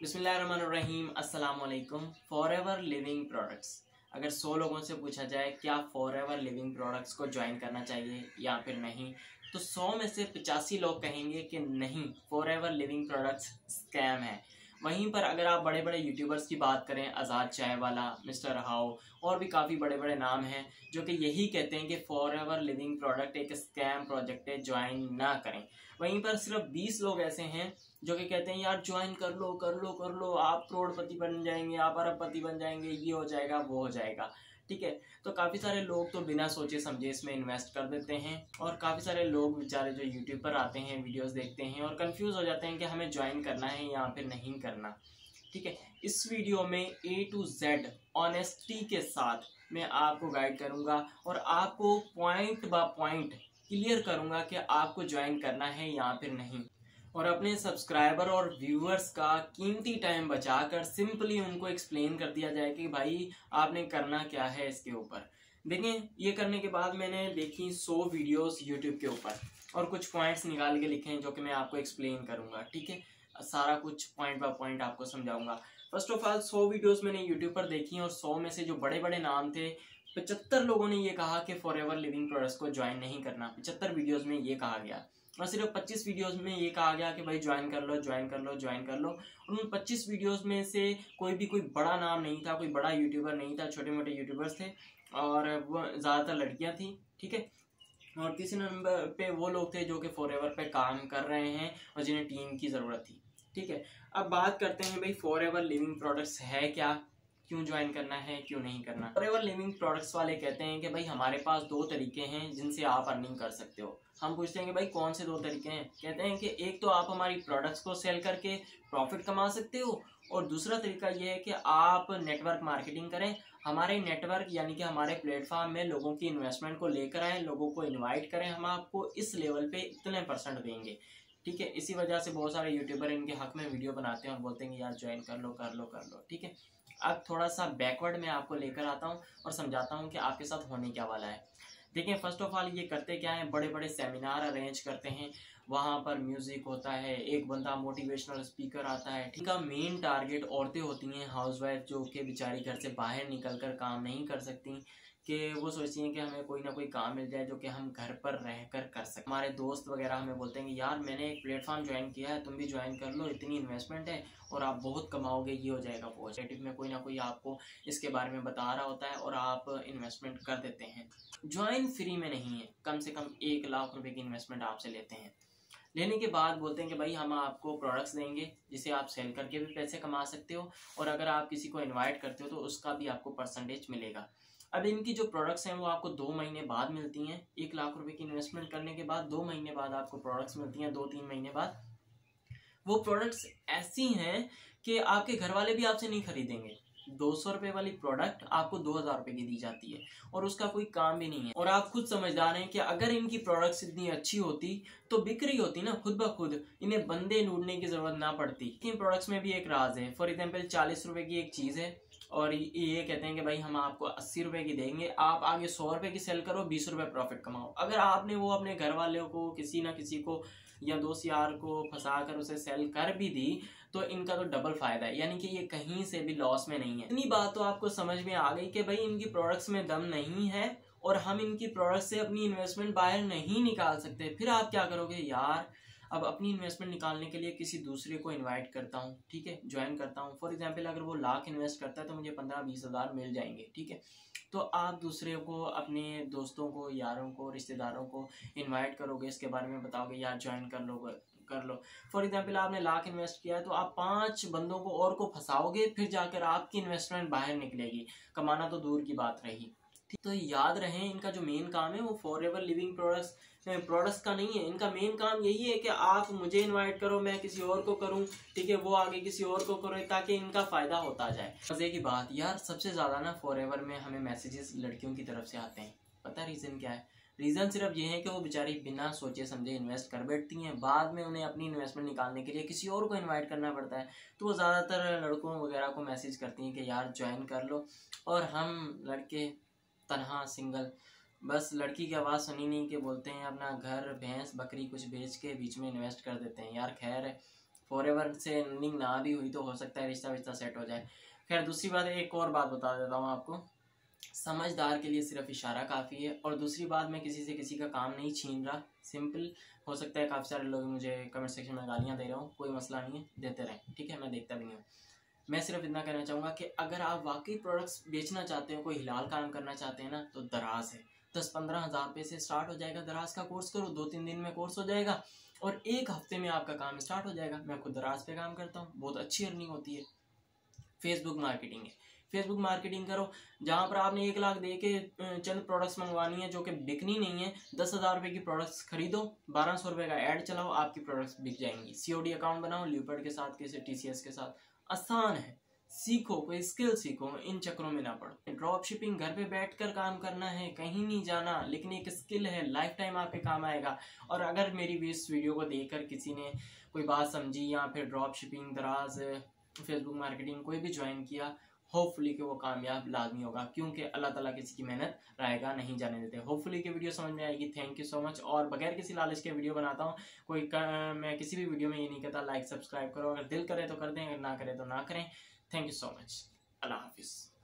बिस्मिल्लाहिर्रहमानिर्रहीम अस्सलाम वालेकुम। फॉरएवर लिविंग प्रोडक्ट्स, अगर 100 लोगों से पूछा जाए क्या फॉरएवर लिविंग प्रोडक्ट्स को ज्वाइन करना चाहिए या फिर नहीं, तो 100 में से 85 लोग कहेंगे कि नहीं, फॉरएवर लिविंग प्रोडक्ट्स स्कैम है। वहीं पर अगर आप बड़े बड़े यूट्यूबर्स की बात करें, आज़ाद चाय वाला, मिस्टर हाउ और भी काफ़ी बड़े बड़े नाम हैं जो कि यही कहते हैं कि फॉरएवर लिविंग प्रोडक्ट एक स्कैम प्रोजेक्ट है, ज्वाइन ना करें। वहीं पर सिर्फ 20 लोग ऐसे हैं जो कि कहते हैं यार ज्वाइन कर लो कर लो कर लो, आप करोड़पति बन जाएंगे, आप अरबपति बन जाएंगे, ये हो जाएगा वो हो जाएगा। ठीक है, तो काफ़ी सारे लोग तो बिना सोचे समझे इसमें इन्वेस्ट कर देते हैं और काफ़ी सारे लोग बेचारे जो यूट्यूब पर आते हैं, वीडियोस देखते हैं और कंफ्यूज हो जाते हैं कि हमें ज्वाइन करना है या फिर नहीं करना। ठीक है, इस वीडियो में A to Z ऑनेस्टी के साथ मैं आपको गाइड करूंगा और आपको पॉइंट बाय पॉइंट क्लियर करूंगा कि आपको ज्वाइन करना है या फिर नहीं, और अपने सब्सक्राइबर और व्यूअर्स का कीमती टाइम बचाकर सिंपली उनको एक्सप्लेन कर दिया जाए कि भाई आपने करना क्या है इसके ऊपर। देखें, ये करने के बाद मैंने देखी 100 वीडियोस यूट्यूब के ऊपर और कुछ पॉइंट्स निकाल के लिखे हैं जो कि मैं आपको एक्सप्लेन करूंगा। ठीक है, सारा कुछ पॉइंट बाय पॉइंट आपको समझाऊंगा। फर्स्ट ऑफ ऑल 100 वीडियोस मैंने यूट्यूब पर देखी और 100 में से जो बड़े बड़े नाम थे, 75 लोगों ने ये कहा कि फॉरएवर लिविंग प्रोडक्ट्स को ज्वाइन नहीं करना। 75 वीडियोस में ये कहा गया और सिर्फ 25 वीडियोस में ये कहा गया कि भाई ज्वाइन कर लो ज्वाइन कर लो ज्वाइन कर लो। और उन 25 वीडियोस में से कोई बड़ा नाम नहीं था, कोई बड़ा यूट्यूबर नहीं था, छोटे मोटे यूट्यूबर्स थे और वो ज़्यादातर लड़कियां थी। ठीक है, और तीसरे नंबर पे वो लोग थे जो कि फॉरएवर पे काम कर रहे हैं और जिन्हें टीम की ज़रूरत थी। ठीक है, अब बात करते हैं भाई फॉरएवर लिविंग प्रोडक्ट्स है क्या, क्यों ज्वाइन करना है, क्यों नहीं करना। फॉरएवर लिविंग प्रोडक्ट्स वाले कहते हैं कि भाई हमारे पास 2 तरीके हैं जिनसे आप अर्निंग कर सकते हो। हम पूछते हैं कि भाई कौन से 2 तरीके हैं। कहते हैं कि एक तो आप हमारी प्रोडक्ट्स को सेल करके प्रॉफिट कमा सकते हो और दूसरा तरीका यह है कि आप नेटवर्क मार्केटिंग करें, हमारे नेटवर्क यानी कि हमारे प्लेटफॉर्म में लोगों की इन्वेस्टमेंट को लेकर आए, लोगों को इन्वाइट करें, हम आपको इस लेवल पे इतने % देंगे। ठीक है, इसी वजह से बहुत सारे यूट्यूबर इनके हक में वीडियो बनाते हैं और बोलते हैं कि यार ज्वाइन कर लो कर लो कर लो। ठीक है, अब थोड़ा सा बैकवर्ड में आपको लेकर आता हूँ और समझाता हूँ कि आपके साथ होने क्या वाला है। देखिए, फर्स्ट ऑफ ऑल ये करते क्या है, बड़े बड़े सेमिनार अरेंज करते हैं, वहाँ पर म्यूजिक होता है, एक बंदा मोटिवेशनल स्पीकर आता है। ठीक है, मेन टारगेट औरतें होती हैं, हाउसवाइफ, जो कि बेचारी घर से बाहर निकल कर काम नहीं कर सकती, कि वो सोचती हैं कि हमें कोई ना कोई काम मिल जाए जो कि हम घर पर रहकर कर सकते। हमारे दोस्त वगैरह हमें बोलते हैं कि यार मैंने एक प्लेटफॉर्म ज्वाइन किया है, तुम भी ज्वाइन कर लो, इतनी इन्वेस्टमेंट है और आप बहुत कमाओगे, ये हो जाएगा वो। नेगेटिव में कोई ना कोई आपको इसके बारे में बता रहा होता है और आप इन्वेस्टमेंट कर देते हैं। ज्वाइन फ्री में नहीं है, कम से कम 1 लाख रुपए की इन्वेस्टमेंट आपसे लेते हैं। लेने के बाद बोलते हैं कि भाई हम आपको प्रोडक्ट्स देंगे जिसे आप सेल करके भी पैसे कमा सकते हो और अगर आप किसी को इनवाइट करते हो तो उसका भी आपको परसेंटेज मिलेगा। अब इनकी जो प्रोडक्ट्स हैं वो आपको 2 महीने बाद मिलती हैं। 1 लाख रुपए की इन्वेस्टमेंट करने के बाद 2 महीने बाद आपको प्रोडक्ट्स मिलती हैं, 2-3 महीने बाद। वो प्रोडक्ट्स ऐसी हैं कि आपके घर वाले भी आपसे नहीं खरीदेंगे। 200 रुपये वाली प्रोडक्ट आपको 2000 रुपये की दी जाती है और उसका कोई काम भी नहीं है। और आप खुद समझदार हैं कि अगर इनकी प्रोडक्ट्स इतनी अच्छी होती तो बिक रही होती ना खुद ब खुद, इन्हें बंदे ढूंढने की जरूरत ना पड़ती। इन प्रोडक्ट्स में भी एक राज है। फॉर एग्जाम्पल 40 रुपए की एक चीज़ है और ये कहते हैं कि भाई हम आपको 80 रुपए की देंगे, आप आगे 100 रुपए की सेल करो, 20 रुपए प्रॉफिट कमाओ। अगर आपने वो अपने घर वालों को, किसी ना किसी को या दोस्त यार को फंसा कर उसे सेल कर भी दी तो इनका तो डबल फायदा है, यानी कि ये कहीं से भी लॉस में नहीं है। इतनी बात तो आपको समझ में आ गई कि भाई इनकी प्रोडक्ट्स में दम नहीं है और हम इनकी प्रोडक्ट से अपनी इन्वेस्टमेंट बाहर नहीं निकाल सकते। फिर आप क्या करोगे, यार अब अपनी इन्वेस्टमेंट निकालने के लिए किसी दूसरे को इनवाइट करता हूँ, ठीक है, ज्वाइन करता हूँ। फॉर एग्जांपल अगर वो लाख इन्वेस्ट करता है तो मुझे 15-20 हज़ार मिल जाएंगे। ठीक है, तो आप दूसरे को, अपने दोस्तों को, यारों को, रिश्तेदारों को इनवाइट करोगे, इसके बारे में बताओगे यार ज्वाइन कर लो। फॉर एग्जांपल आपने लाख इन्वेस्ट किया है तो आप 5 बंदों को और को फंसाओगे, फिर जाकर आपकी इन्वेस्टमेंट बाहर निकलेगी, कमाना तो दूर की बात रही। तो याद रहे, इनका जो मेन काम है वो फॉरएवर लिविंग प्रोडक्ट्स का नहीं है। इनका मेन काम यही है कि आप मुझे इनवाइट करो, मैं किसी और को करूं, ठीक है, वो आगे किसी और को करे ताकि इनका फायदा होता जाए। मजे की बात यार, सबसे ज्यादा ना फॉरएवर में हमें मैसेजेस लड़कियों की तरफ से आते हैं। पता रीजन क्या है? रीजन सिर्फ ये है कि वो बेचारी बिना सोचे समझे इन्वेस्ट कर बैठती हैं, बाद में उन्हें अपनी इन्वेस्टमेंट निकालने के लिए किसी और को इनवाइट करना पड़ता है। तो वो ज़्यादातर लड़कों वगैरह को मैसेज करती हैं कि यार ज्वाइन कर लो, और हम लड़के तनहा सिंगल, बस लड़की की आवाज़ सुनी नहीं कि बोलते हैं अपना घर, भैंस, बकरी कुछ बेच के बीच में इन्वेस्ट कर देते हैं। यार खैर है, फॉरएवर से अर्निंग ना भी हुई तो हो सकता है रिश्ता विश्ता सेट हो जाए। खैर दूसरी बात, एक और बात बता देता हूँ आपको, समझदार के लिए सिर्फ इशारा काफ़ी है। और दूसरी बात, मैं किसी से किसी का काम नहीं छीन रहा, सिंपल। हो सकता है काफ़ी सारे लोग मुझे कमेंट सेक्शन में गालियाँ दे रहे हो, कोई मसला नहीं है, देते रहें, ठीक है, मैं देखता भी नहीं हूँ। मैं सिर्फ इतना कहना चाहूँगा कि अगर आप वाकई प्रोडक्ट्स बेचना चाहते हो, कोई हिलाल काम करना चाहते हैं ना, तो दराज है, 10-15 हज़ार रुपये से स्टार्ट हो जाएगा। दराज का कोर्स करो, 2-3 दिन में कोर्स हो जाएगा और 1 हफ्ते में आपका काम स्टार्ट हो जाएगा। मैं खुद दराज पे काम करता हूँ, बहुत अच्छी अर्निंग होती है। फेसबुक मार्केटिंग है, फेसबुक मार्केटिंग करो, जहाँ पर आपने 1 लाख दे के चंद प्रोडक्ट्स मंगवानी है जो कि बिकनी नहीं है। 10,000 रुपये की प्रोडक्ट्स खरीदो, 1200 रुपये का ऐड चलाओ, आपकी प्रोडक्ट्स बिक जाएंगी। COD अकाउंट बनाओ, ल्यूपर्ड के साथ, किसी TCS के साथ, आसान है, सीखो, कोई स्किल सीखो, इन चक्करों में ना पड़ो। ड्रॉप शिपिंग घर पे बैठकर काम करना है, कहीं नहीं जाना, लेकिन एक स्किल है, लाइफ टाइम आपके काम आएगा। और अगर मेरी इस वीडियो को देखकर किसी ने कोई बात समझी या फिर ड्रॉप शिपिंग, दराज, फेसबुक मार्केटिंग कोई भी ज्वाइन किया, होपफुली कि वो कामयाब लाजमी होगा, क्योंकि अल्लाह ताला किसी की मेहनत रायगा नहीं जाने देते। होपफुली कि वीडियो समझ में आएगी। Thank you so much. और बगैर किसी लालच के वीडियो बनाता हूँ, मैं किसी भी वीडियो में ये नहीं कहता लाइक सब्सक्राइब करो, अगर दिल करे तो कर दें, अगर ना करे तो ना करें। Thank you so much. अल्लाह हाफिज़।